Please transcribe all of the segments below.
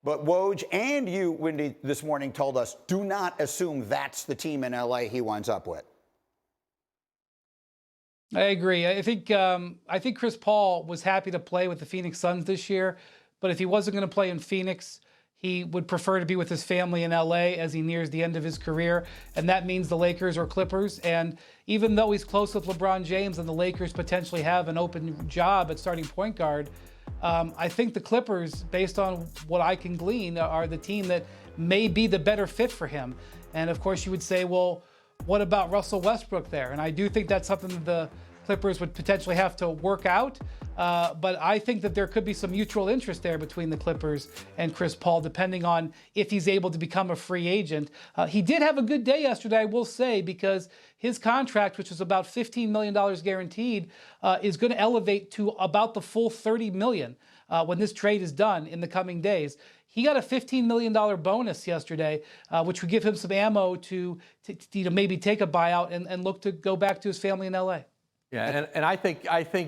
But Woj and you, Wendy, this morning told us, do not assume that's the team in LA he winds up with. I agree. I think Chris Paul was happy to play with the Phoenix Suns this year, but if he wasn't going to play in Phoenix, he would prefer to be with his family in LA as he nears the end of his career, and that means the Lakers or Clippers. And even though he's close with LeBron James and the Lakers potentially have an open job at starting point guard, I think the Clippers, based on what I can glean, are the team that may be the better fit for him. And of course, you would say, well, what about Russell Westbrook there? And I do think that's something that the Clippers would potentially have to work out. But I think that there could be some mutual interest there between the Clippers and Chris Paul, depending on if he's able to become a free agent. He did have a good day yesterday, I will say, because his contract, which was about $15 million guaranteed, is going to elevate to about the full $30 million when this trade is done in the coming days. He got a $15 million bonus yesterday, which would give him some ammo to maybe take a buyout and look to go back to his family in LA. Yeah, and I think,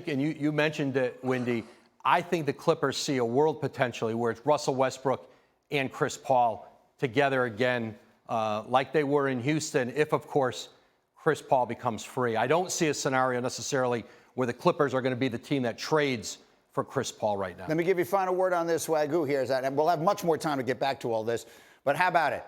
and you mentioned it, Wendy, I think the Clippers see a world potentially where it's Russell Westbrook and Chris Paul together again, like they were in Houston, if, of course, Chris Paul becomes free. I don't see a scenario necessarily where the Clippers are going to be the team that trades for Chris Paul right now. Let me give you a final word on this, Wagyu. Here's that. And we'll have much more time to get back to all this. But how about it?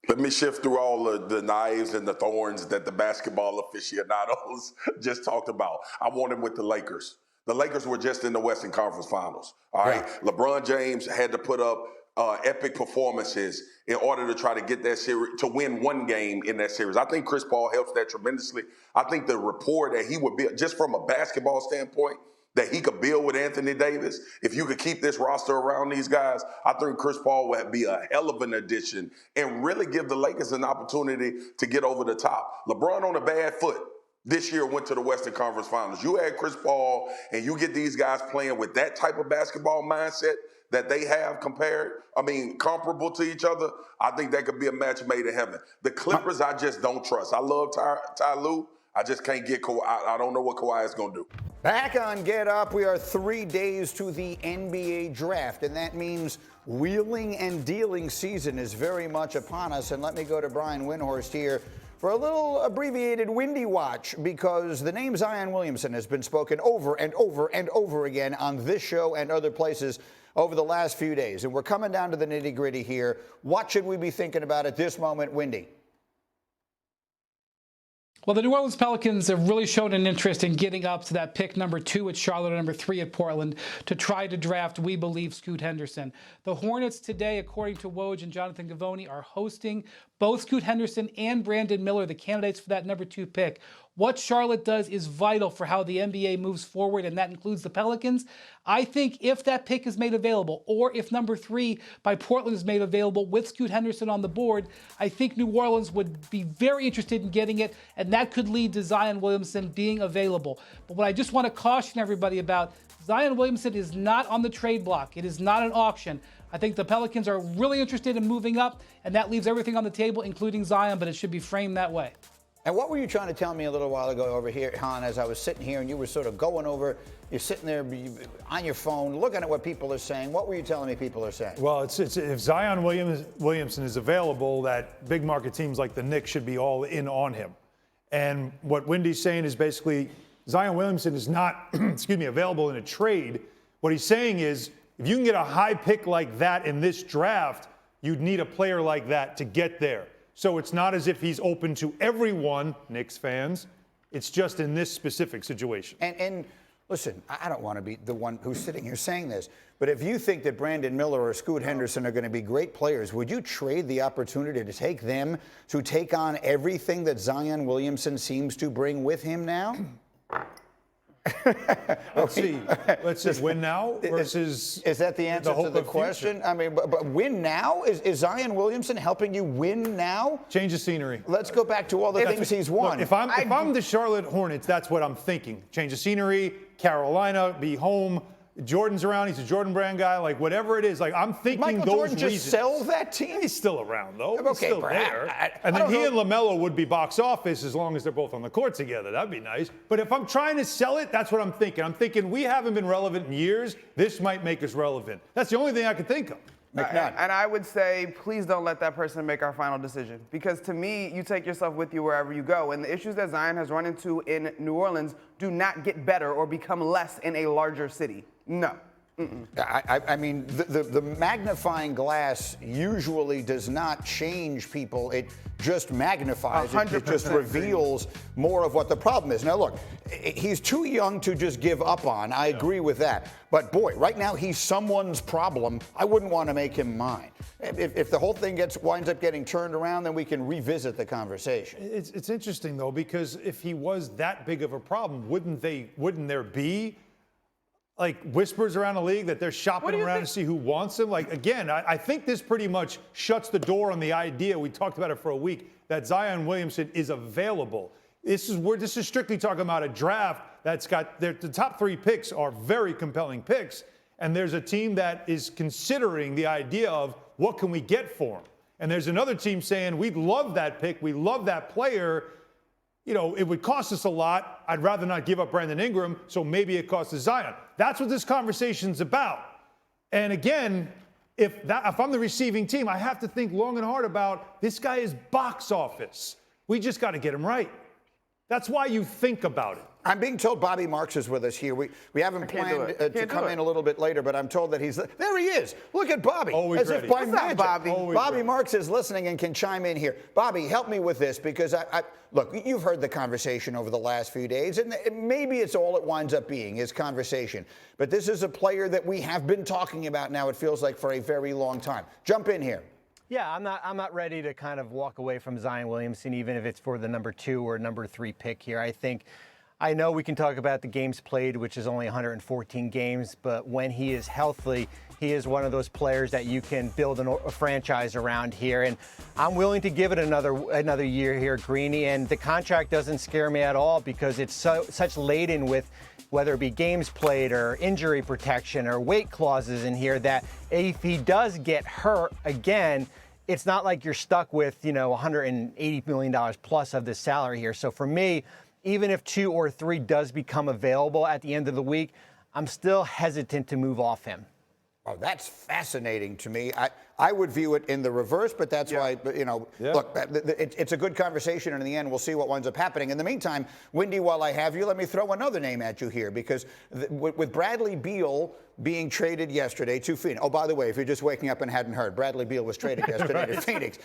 Let me shift through all the knives and the thorns that the basketball aficionados just talked about. I want him with the Lakers. The Lakers were just in the Western Conference Finals. All right. LeBron James had to put up epic performances in order to try to get that series, to win one game in that series. I think Chris Paul helps that tremendously. I think the rapport that he would be, just from a basketball standpoint, that he could build with Anthony Davis, if you could keep this roster around these guys, I think Chris Paul would be a hell of an addition and really give the Lakers an opportunity to get over the top. LeBron on a bad foot this year went to the Western Conference Finals. You add Chris Paul and you get these guys playing with that type of basketball mindset that they have comparable to each other, I think that could be a match made in heaven. The Clippers, I just don't trust. I love Ty Lue. I just can't get Kawhi. I don't know what Kawhi is going to do. Back on Get Up, we are 3 days to the NBA draft, and that means wheeling and dealing season is very much upon us. And let me go to Brian Windhorst here for a little abbreviated Windy Watch, because the name Zion Williamson has been spoken over and over and over again on this show and other places over the last few days. And we're coming down to the nitty-gritty here. What should we be thinking about at this moment, Windy? Well, the New Orleans Pelicans have really shown an interest in getting up to that pick number 2 at Charlotte, number 3 at Portland, to try to draft, we believe, Scoot Henderson. The Hornets today, according to Woj and Jonathan Givony, are hosting both Scoot Henderson and Brandon Miller, the candidates for that number 2 pick. What Charlotte does is vital for how the NBA moves forward, and that includes the Pelicans. I think if that pick is made available, or if number 3 by Portland is made available with Scoot Henderson on the board, I think New Orleans would be very interested in getting it, and that could lead to Zion Williamson being available. But what I just want to caution everybody about, Zion Williamson is not on the trade block. It is not an auction. I think the Pelicans are really interested in moving up, and that leaves everything on the table, including Zion, but it should be framed that way. And what were you trying to tell me a little while ago over here, Hahn, as I was sitting here and you were sort of going over, you're sitting there on your phone looking at what people are saying. What were you telling me people are saying? Well, it's if Zion Williamson is available, that big market teams like the Knicks should be all in on him. And what Wendy's saying is basically Zion Williamson is not, available in a trade. What he's saying is if you can get a high pick like that in this draft, you'd need a player like that to get there. So it's not as if he's open to everyone, Knicks fans. It's just in this specific situation. And listen, I don't want to be the one who's sitting here saying this, but if you think that Brandon Miller or Scoot Henderson are going to be great players, would you trade the opportunity to take them to take on everything that Zion Williamson seems to bring with him now? Let's see. Let's just win now versus. Is that the answer to the question? Future. I mean, but win now? Is Zion Williamson helping you win now? Change the scenery. Let's go back to all the things he's won. Look, if I'm the Charlotte Hornets, that's what I'm thinking. Change the scenery, Carolina, be home, Jordan's around. He's a Jordan Brand guy. Like, whatever it is, like, I'm thinking Michael those Jordan reasons. just sell that team? He's still around, though. Okay, He's still there. And then he and LaMelo would be box office as long as they're both on the court together. That'd be nice. But if I'm trying to sell it, that's what I'm thinking. I'm thinking we haven't been relevant in years. This might make us relevant. That's the only thing I can think of. McNutt. And I would say, please don't let that person make our final decision. Because to me, you take yourself with you wherever you go. And the issues that Zion has run into in New Orleans do not get better or become less in a larger city. No. I mean, the magnifying glass usually does not change people. It just magnifies it. It just reveals more of what the problem is. Now, look, he's too young to just give up on. I agree with that. But, boy, right now he's someone's problem. I wouldn't want to make him mine. If the whole thing winds up getting turned around, then we can revisit the conversation. It's interesting, though, because if he was that big of a problem, wouldn't there be like whispers around the league that they're shopping around to see who wants him? Like, again, I think this pretty much shuts the door on the idea, we talked about it for a week, that Zion Williamson is available. This is strictly talking about a draft that's got the top 3 picks are very compelling picks, and there's a team that is considering the idea of what can we get for him. And there's another team saying, we'd love that pick, we love that player. You know, it would cost us a lot. I'd rather not give up Brandon Ingram, so maybe it costs us Zion. That's what this conversation's about. And again, if I'm the receiving team, I have to think long and hard about this guy is box office. We just got to get him right. That's why you think about it. I'm being told Bobby Marks is with us here. We haven't planned to come in a little bit later, but I'm told that there he is. Look at Bobby. Always as ready. If by magic. Bobby? Bobby Marks is listening and can chime in here. Bobby, help me with this because look, you've heard the conversation over the last few days, and maybe it's all it winds up being is conversation. But this is a player that we have been talking about now, it feels like, for a very long time. Jump in here. Yeah, I'm not ready to kind of walk away from Zion Williamson, even if it's for the number 2 or number 3 pick here. I know we can talk about the games played, which is only 114 games, but when he is healthy, he is one of those players that you can build a franchise around here. And I'm willing to give it another year here, Greeny. And the contract doesn't scare me at all because it's such laden with whether it be games played or injury protection or weight clauses in here that if he does get hurt again, it's not like you're stuck with, $180 million plus of this salary here. So for me, even if 2 or 3 does become available at the end of the week, I'm still hesitant to move off him. Oh, that's fascinating to me. I would view it in the reverse, but that's why, look, it's a good conversation, and in the end, we'll see what winds up happening. In the meantime, Windy, while I have you, let me throw another name at you here, because with Bradley Beal being traded yesterday to Phoenix. Oh, by the way, if you're just waking up and hadn't heard, Bradley Beal was traded yesterday to Phoenix.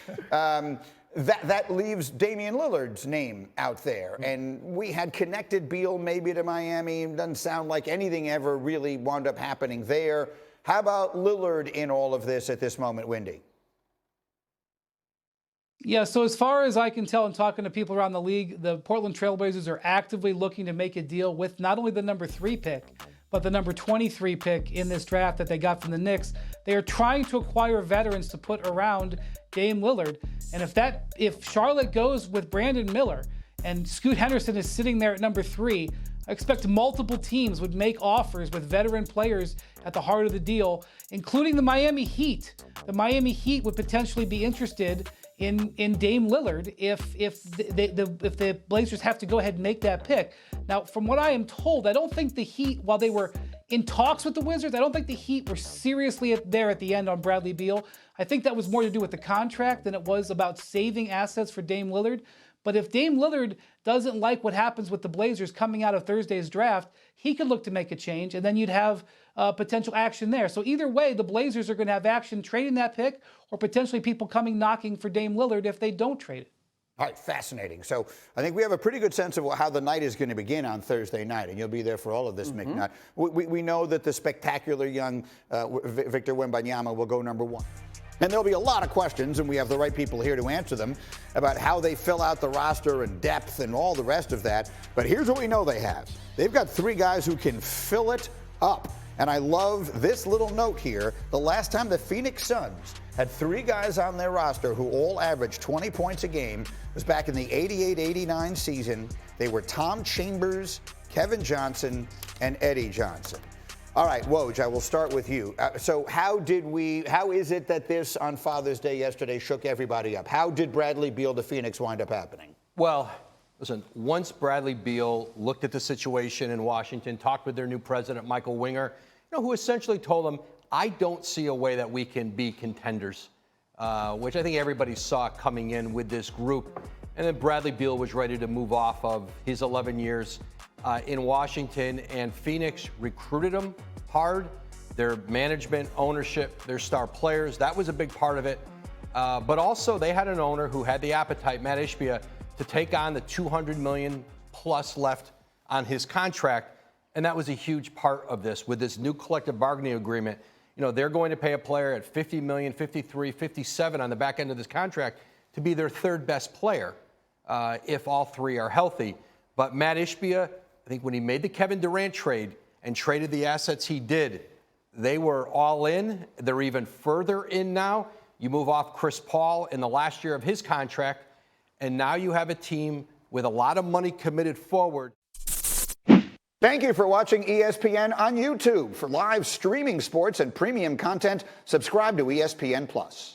That leaves Damian Lillard's name out there. And we had connected Beal maybe to Miami. Doesn't sound like anything ever really wound up happening there. How about Lillard in all of this at this moment, Windy? Yeah, so as far as I can tell and talking to people around the league, the Portland Trailblazers are actively looking to make a deal with not only the number 3 pick, but the number 23 pick in this draft that they got from the Knicks. They are trying to acquire veterans to put around Dame Lillard. And if Charlotte goes with Brandon Miller and Scoot Henderson is sitting there at number 3, I expect multiple teams would make offers with veteran players at the heart of the deal, including the Miami Heat. The Miami Heat would potentially be interested in Dame Lillard if the Blazers have to go ahead and make that pick. Now, from what I am told, I don't think the Heat, while they were in talks with the Wizards, I don't think the Heat were seriously there at the end on Bradley Beal. I think that was more to do with the contract than it was about saving assets for Dame Lillard. But if Dame Lillard doesn't like what happens with the Blazers coming out of Thursday's draft, he could look to make a change, and then you'd have potential action there. So either way, the Blazers are going to have action trading that pick or potentially people coming knocking for Dame Lillard if they don't trade it. All right, fascinating. So I think we have a pretty good sense of how the night is going to begin on Thursday night, and you'll be there for all of this, McNutt. We know that the spectacular young Victor Wembanyama will go number 1. And there'll be a lot of questions, and we have the right people here to answer them, about how they fill out the roster and depth and all the rest of that. But here's what we know they have. They've got 3 guys who can fill it up. And I love this little note here. The last time the Phoenix Suns had 3 guys on their roster who all averaged 20 points a game was back in the 88-89 season. They were Tom Chambers, Kevin Johnson, and Eddie Johnson. All right, Woj, I will start with you. So how is it that this on Father's Day yesterday shook everybody up? How did Bradley Beal to Phoenix wind up happening? Well, listen, once Bradley Beal looked at the situation in Washington, talked with their new president, Michael Winger, who essentially told him, I don't see a way that we can be contenders, which I think everybody saw coming in with this group. And then Bradley Beal was ready to move off of his 11 years in Washington, and Phoenix recruited him hard. Their management, ownership, their star players, that was a big part of it. But also they had an owner who had the appetite, Matt Ishbia, to take on the $200 million plus left on his contract. And that was a huge part of this. With this new collective bargaining agreement, they're going to pay a player at $50 million, $53, $57 on the back end of this contract to be their third best player if all three are healthy. But Matt Ishbia, I think when he made the Kevin Durant trade and traded the assets he did, they were all in. They're even further in now. You move off Chris Paul in the last year of his contract, and now you have a team with a lot of money committed forward. Thank you for watching ESPN on YouTube. For live streaming sports and premium content, subscribe to ESPN+.